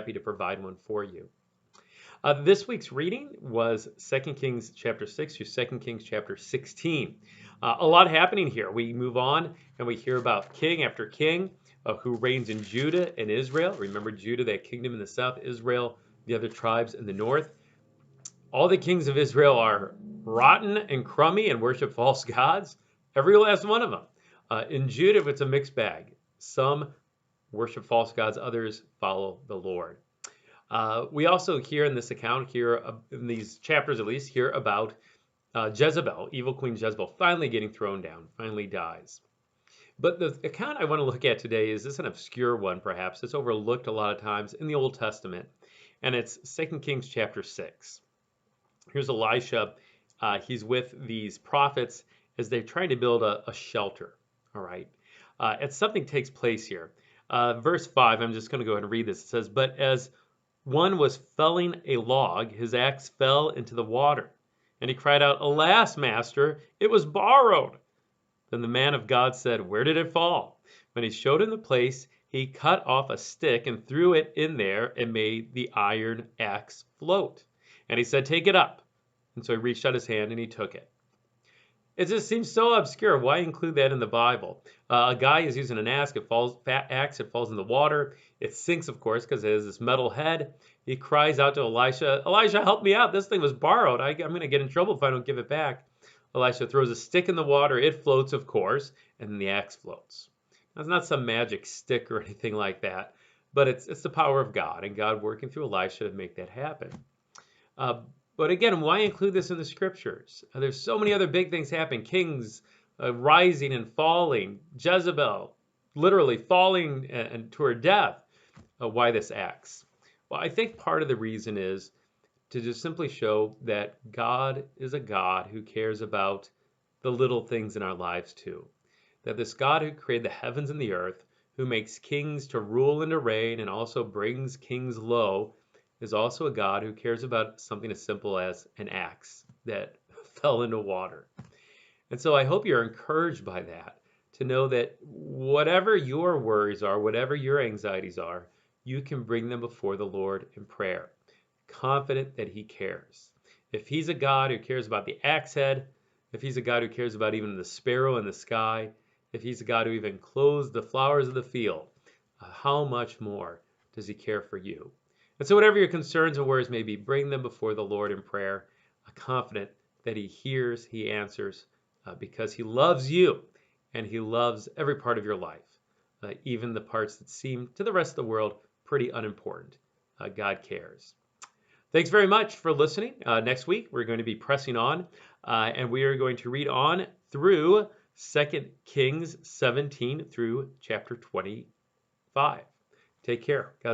happy to provide one for you. This week's reading was 2 Kings chapter 6 through 2 Kings chapter 16. A lot happening here. We move on and we hear about king after king who reigns in Judah and Israel. Remember Judah, that kingdom in the south, Israel, the other tribes in the north. All the kings of Israel are rotten and crummy and worship false gods. Every last one of them. In Judah, it's a mixed bag. Some worship false gods, others follow the Lord. We also hear in this account, here in these chapters at least, hear about Jezebel, evil Queen Jezebel, finally getting thrown down, finally dies. But the account I want to look at today is an obscure one, perhaps. It's overlooked a lot of times in the Old Testament, and it's 2 Kings chapter 6. Here's Elisha. He's with these prophets as they're trying to build a shelter. All right. And something takes place here. Verse 5, I'm just going to go ahead and read this. It says, "But as one was felling a log, his axe fell into the water. And he cried out, 'Alas, master, it was borrowed.' Then the man of God said, 'Where did it fall?' When he showed him the place, he cut off a stick and threw it in there and made the iron axe float. And he said, 'Take it up.' And so he reached out his hand and he took it." It just seems so obscure. Why include that in the Bible? A guy is using an axe. It falls in the water. It sinks, of course, because it has this metal head. He cries out to Elisha, "Elisha, help me out. This thing was borrowed. I'm going to get in trouble if I don't give it back." Elisha throws a stick in the water. It floats, of course, and then the axe floats. Now, it's not some magic stick or anything like that, but it's the power of God and God working through Elisha to make that happen. But again, why include this in the scriptures? There's so many other big things happening. Kings rising and falling. Jezebel literally falling and to her death. Why this axe? Well, I think part of the reason is to just simply show that God is a God who cares about the little things in our lives too. That this God who created the heavens and the earth, who makes kings to rule and to reign and also brings kings low, is also a God who cares about something as simple as an axe that fell into water. And so I hope you're encouraged by that, to know that whatever your worries are, whatever your anxieties are, you can bring them before the Lord in prayer, confident that he cares. If he's a God who cares about the axe head, if he's a God who cares about even the sparrow in the sky, if he's a God who even clothes the flowers of the field, how much more does he care for you? And so whatever your concerns and worries may be, bring them before the Lord in prayer, confident that he hears, he answers, because he loves you and he loves every part of your life, even the parts that seem to the rest of the world pretty unimportant. God cares. Thanks very much for listening. Next week, we're going to be pressing on, and we are going to read on through 2 Kings 17 through chapter 25. Take care. God